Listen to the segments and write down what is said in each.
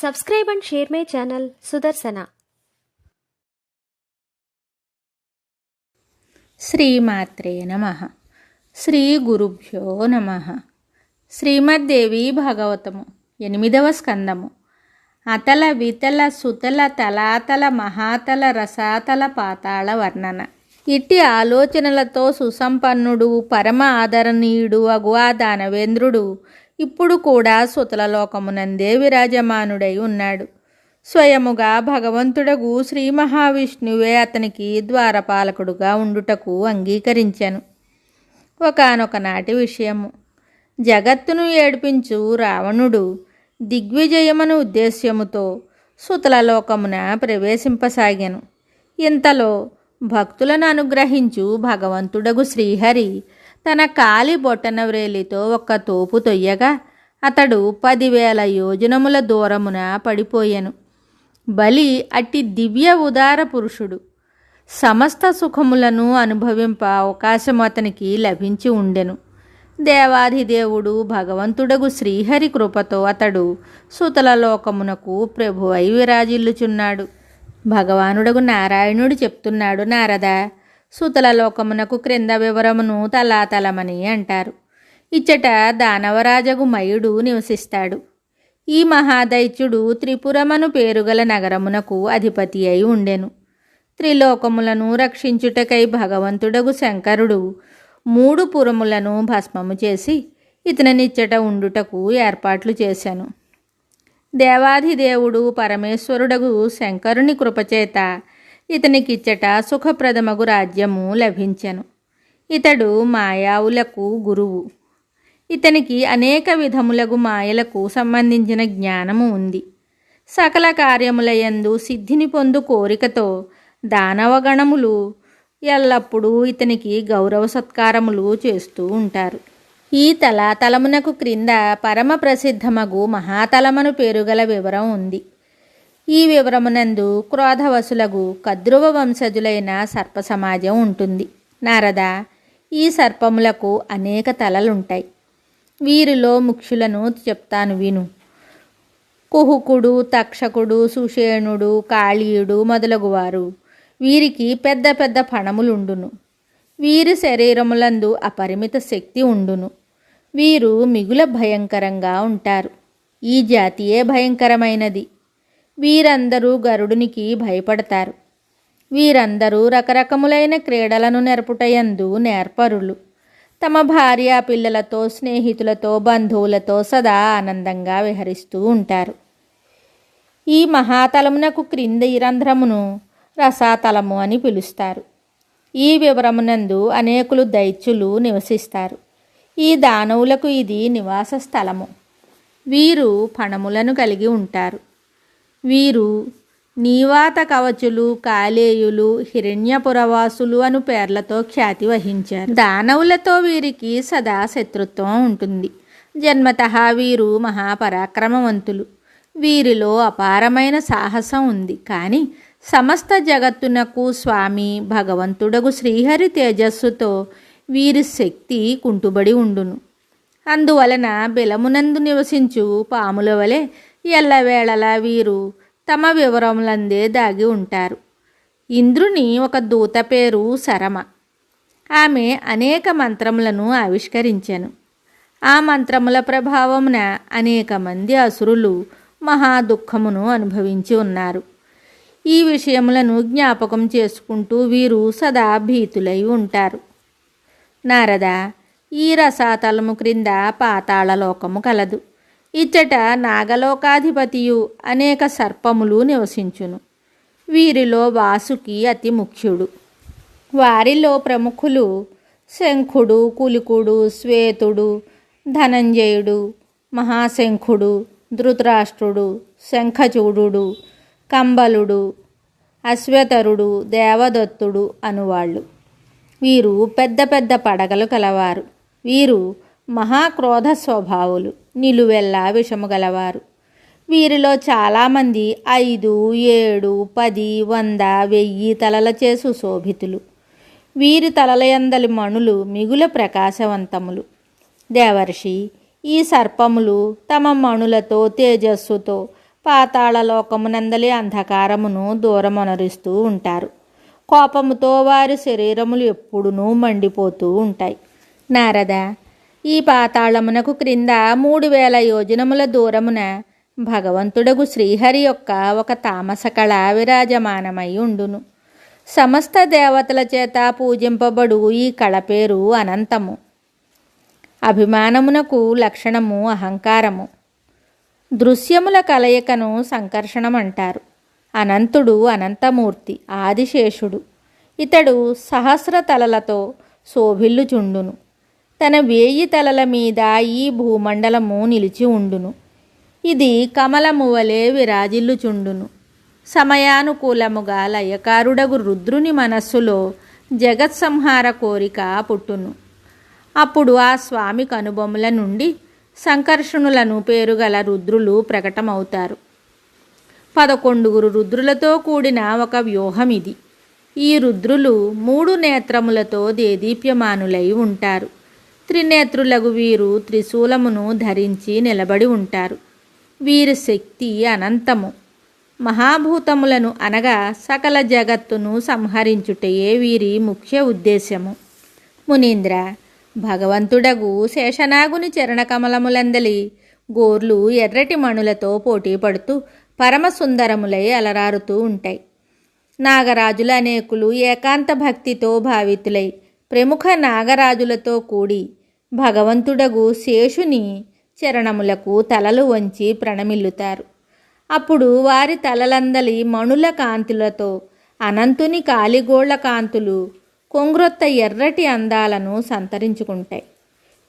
Subscribe and share my channel Sudarsana. శ్రీమాత్రే నమః. శ్రీ గురుభ్యో నమః. శ్రీమద్దేవి భాగవతము 8వ స్కందము. అతల వితల సుతల తలాతల మహాతల రసాతల పాతాళ వర్ణన. ఇట్టి ఆలోచనలతో సుసంపన్నుడు పరమ ఆదరణీయుడు అగు ఆ దానవేంద్రుడు ఇప్పుడు కూడా సుతలలోకమునందే విరాజమానుడై ఉన్నాడు. స్వయముగా భగవంతుడగు శ్రీ మహావిష్ణువే అతనికి ద్వారపాలకుడుగా ఉండుటకు అంగీకరించెను. ఒకానొక నాటి విషయము. జగత్తును ఏడిపించు రావణుడు దిగ్విజయమను ఉద్దేశ్యముతో సుతలలోకమున ప్రవేశింపసాగాను. ఇంతలో భక్తులను అనుగ్రహించు భగవంతుడగు శ్రీహరి తన కాలి బొట్టన వ్రేలితో ఒక్క తోపు తొయ్యగా అతడు 10,000 యోజనముల దూరమున పడిపోయెను. బలి అట్టి దివ్య ఉదార పురుషుడు. సమస్త సుఖములను అనుభవింప అవకాశం అతనికి లభించి ఉండెను. దేవాధిదేవుడు భగవంతుడగు శ్రీహరి కృపతో అతడు సుతలలోకమునకు ప్రభువై విరాజిల్లుచున్నాడు. భగవానుడగు నారాయణుడు చెప్తున్నాడు, నారద, సుతలలోకమునకు క్రింద వివరమును తలాతలమని అంటారు. ఇచ్చట దానవరాజగు మయుడు నివసిస్తాడు. ఈ మహాదైత్యుడు త్రిపురమను పేరుగల నగరమునకు అధిపతి అయి ఉండెను. త్రిలోకములను రక్షించుటకై భగవంతుడగు శంకరుడు 3 పురములను భస్మము చేసి ఇతనినిచ్చట ఉండుటకు ఏర్పాట్లు చేశాను. దేవాధిదేవుడు పరమేశ్వరుడగు శంకరుని కృపచేత ఇతనికిచ్చట సుఖప్రదమగు రాజ్యము లభించెను. ఇతడు మాయావులకు గురువు. ఇతనికి అనేక విధములగు మాయలకు సంబంధించిన జ్ఞానము ఉంది. సకల కార్యములయందు సిద్ధిని పొందు కోరికతో దానవగణములు ఎల్లప్పుడూ ఇతనికి గౌరవ సత్కారములు చేస్తూ ఉంటారు. ఈ తలాతలమునకు క్రింద పరమ ప్రసిద్ధమగు మహాతలమను పేరుగల వివరం ఉంది. ఈ వివరమునందు క్రోధవసులగు కద్రువ వంశజులైన సర్ప సమాజం ఉంటుంది. నారద, ఈ సర్పములకు అనేక తలలుంటాయి. వీరిలో ముఖ్యులను చెప్తాను విను. కుహుకుడు, తక్షకుడు, సుషేణుడు, కాళీయుడు మొదలగువారు. వీరికి పెద్ద పెద్ద ఫణములుండును. వీరి శరీరములందు అపరిమిత శక్తి ఉండును. వీరు మిగుల భయంకరంగా ఉంటారు. ఈ జాతియే భయంకరమైనది. వీరందరూ గరుడునికి భయపడతారు. వీరందరూ రకరకములైన క్రీడలను నెరపుటయందు నేర్పరులు. తమ భార్య పిల్లలతో, స్నేహితులతో, బంధువులతో సదా ఆనందంగా విహరిస్తూ ఉంటారు. ఈ మహాతలమునకు క్రింది రంధ్రమును రసాతలము అని పిలుస్తారు. ఈ వివరమునందు అనేకులు దైత్యులు నివసిస్తారు. ఈ దానవులకు ఇది నివాస స్థలము. వీరు ఫణములను కలిగి ఉంటారు. వీరు నీవాత కవచులు, కాలేయులు, హిరణ్యపురవాసులు అను పేర్లతో ఖ్యాతి వహించారు. దానవులతో వీరికి సదా శత్రుత్వం ఉంటుంది. జన్మతః వీరు మహాపరాక్రమవంతులు. వీరిలో అపారమైన సాహసం ఉంది. కానీ సమస్త జగత్తునకు స్వామి భగవంతుడగు శ్రీహరి తేజస్సుతో వీరి శక్తి కుంటుబడి ఉండును. అందువలన బిలమునందు నివసించు పాముల వలె ఎల్లవేళలా వీరు తమ వివరములందే దాగి ఉంటారు. ఇంద్రుని ఒక దూత పేరు శరమ. ఆమె అనేక మంత్రములను ఆవిష్కరించెను. ఆ మంత్రముల ప్రభావమున అనేక మంది అసురులు మహా దుఃఖమును అనుభవించి ఉన్నారు. ఈ విషయములను జ్ఞాపకం చేసుకుంటూ వీరు సదా భీతులై ఉంటారు. నారద, ఈ రసాతలము క్రింద పాతాళలోకము కలదు. ఇచ్చట నాగలోకాధిపతియు అనేక సర్పములు నివసించును. వీరిలో వాసుకి అతి ముఖ్యుడు. వారిలో ప్రముఖులు శంఖుడు, కులికుడు, శ్వేతుడు, ధనంజయుడు, మహాశంఖుడు, ధృతరాష్ట్రుడు, శంఖచూడుడు, కంబలుడు, అశ్వతరుడు, దేవదత్తుడు అనువాళ్ళు. వీరు పెద్ద పెద్ద పడగలు కలవారు. వీరు మహాక్రోధ స్వభావులు, నిలువెల్లా విషము గలవారు. వీరిలో చాలామంది 5, 7, 10, 100, 1000 తలలచే సుశోభితులు. వీరి తలలయందలి మణులు మిగుల ప్రకాశవంతములు. దేవర్షి, ఈ సర్పములు తమ మణులతో తేజస్సుతో పాతాళలోకమునందలి అంధకారమును దూరమొనరిస్తూ ఉంటారు. కోపముతో వారి శరీరములు ఎప్పుడునూ మండిపోతూ ఉంటాయి. నారద, ఈ పాతాళమునకు క్రింద 3000 యోజనముల దూరమున భగవంతుడగు శ్రీహరి యొక్క ఒక తామసకళ విరాజమానమై ఉండును. సమస్త దేవతల చేత పూజింపబడు ఈ కళ పేరు అనంతము. అభిమానమునకు లక్షణము అహంకారము. దృశ్యముల కలయికను సంకర్షణమంటారు. అనంతుడు అనంతమూర్తి, ఆదిశేషుడు. ఇతడు సహస్ర తలలతో శోభిల్లుచుండును. తన 1000 తలల మీద ఈ భూమండలము నిలిచి ఉండును. ఇది కమలము వలె విరాజిల్లుచుండును. సమయానుకూలముగా లయకారుడగు రుద్రుని మనస్సులో జగత్సంహార కోరిక పుట్టును. అప్పుడు ఆ స్వామి కనుబొమ్మల నుండి సంకర్షణులను పేరుగల రుద్రులు ప్రకటమవుతారు. 11 రుద్రులతో కూడిన ఒక వ్యూహం ఇది. ఈ రుద్రులు 3 నేత్రములతో దేదీప్యమానులై ఉంటారు. త్రినేత్రులగు వీరు త్రిశూలమును ధరించి నిలబడి ఉంటారు. వీరి శక్తి అనంతము. మహాభూతములను అనగా సకల జగత్తును సంహరించుటయే వీరి ముఖ్య ఉద్దేశ్యము. మునీంద్ర, భగవంతుడగు శేషనాగుని చరణకమలములందలి గోర్లు ఎర్రటి మణులతో పోటీ పడుతూ పరమసుందరములై అలరారుతూ ఉంటాయి. నాగరాజుల అనేకులు ఏకాంత భక్తితో భావితులై ప్రముఖ నాగరాజులతో కూడి భగవంతుడగు శేషుని చరణములకు తలలు వంచి ప్రణమిల్లుతారు. అప్పుడు వారి తలలందలి మణుల కాంతులతో అనంతుని కాలిగోళ్ల కాంతులు కొంగ్రొత్త ఎర్రటి అందాలను సంతరించుకుంటాయి.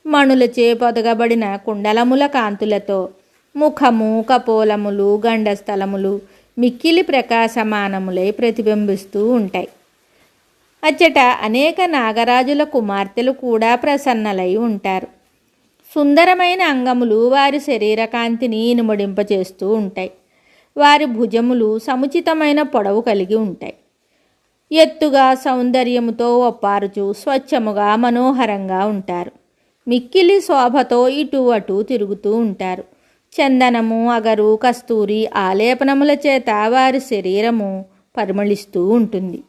మణులచే పొదగబడిన కుండలముల కాంతులతో ముఖము, కపోలములు, గండస్థలములు మిక్కిలి ప్రకాశమానములై ప్రతిబింబిస్తూ ఉంటాయి. అచ్చట అనేక నాగరాజుల కుమార్తెలు కూడా ప్రసన్నలై ఉంటారు. సుందరమైన అంగములు వారి శరీర కాంతిని ఇనుమడింపచేస్తూ ఉంటాయి. వారి భుజములు సముచితమైన పొడవు కలిగి ఉంటాయి. ఎత్తుగా సౌందర్యముతో ఒప్పారుచు స్వచ్ఛముగా మనోహరంగా ఉంటారు. మిక్కిలి శోభతో ఇటు అటు తిరుగుతూ ఉంటారు. చందనము, అగరు, కస్తూరి ఆలేపనముల చేత వారి శరీరము పరిమళిస్తూ ఉంటుంది.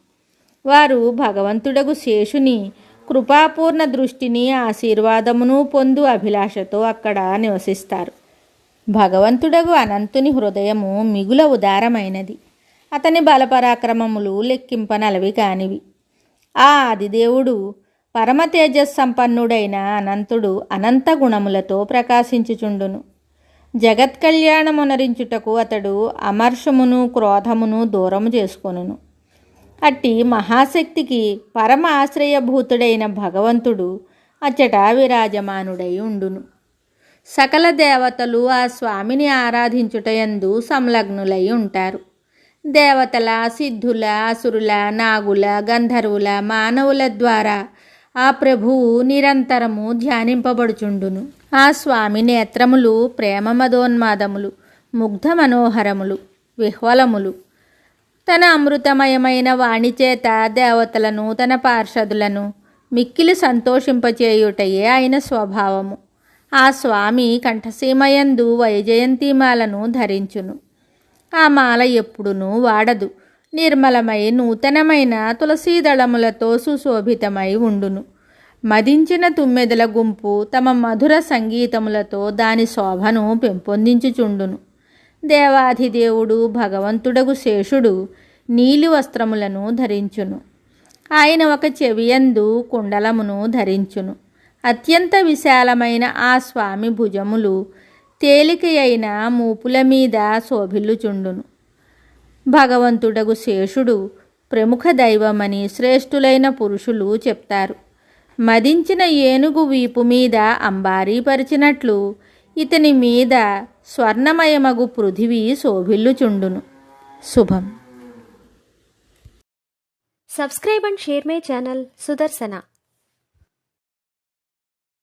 వారు భగవంతుడగు శేషుని కృపాపూర్ణ దృష్టిని, ఆశీర్వాదమును పొందు అభిలాషతో అక్కడ నివసిస్తారు. భగవంతుడగు అనంతుని హృదయము మిగుల ఉదారమైనది. అతని బలపరాక్రమములు లెక్కింపనలవి కానివి. ఆ ఆదిదేవుడు పరమ తేజస్సంపన్నుడైన అనంతుడు అనంత గుణములతో ప్రకాశించుచుండును. జగత్కళ్యాణమునరించుటకు అతడు అమర్షమును, క్రోధమును దూరము చేసుకొనును. అట్టి మహాశక్తికి పరమ ఆశ్రయభూతుడైన భగవంతుడు అచ్చట విరాజమానుడై ఉండును. సకల దేవతలు ఆ స్వామిని ఆరాధించుటయందు సంలగ్నులై ఉంటారు. దేవతల, సిద్ధుల, అసురుల, నాగుల, గంధర్వుల, మానవుల ద్వారా ఆ ప్రభువు నిరంతరము ధ్యానింపబడుచుండును. ఆ స్వామి నేత్రములు ప్రేమ మదోన్మాదములు, ముగ్ధ మనోహరములు, విహ్వలములు. తన అమృతమయమైన వాణిచేత దేవతలను, తన పార్షదులను మిక్కిలి సంతోషింపచేయుటయే ఆయన స్వభావము. ఆ స్వామి కంఠసీమయందు వైజయంతిమాలను ధరించును. ఆ మాల ఎప్పుడునూ వాడదు. నిర్మలమై నూతనమైన తులసీదళములతో సుశోభితమై ఉండును. మదించిన తుమ్మెదల గుంపు తమ మధుర సంగీతములతో దాని శోభను పెంపొందించుచుండును. దేవాధిదేవుడు భగవంతుడగు శేషుడు నీలి వస్త్రములను ధరించును. ఆయన ఒక చెవియందు కుండలమును ధరించును. అత్యంత విశాలమైన ఆ స్వామి భుజములు తేలికయైన మూపుల మీద శోభిల్లుచుండును. భగవంతుడగు శేషుడు ప్రముఖ దైవమని శ్రేష్ఠులైన పురుషులు చెప్తారు. మదించిన ఏనుగు వీపు మీద అంబారీపరిచినట్లు ఇతని మీద స్వర్ణమయమగు పృథివీ శోభిల్లుచుండును. శుభం. Subscribe and share my channel Sudarsana.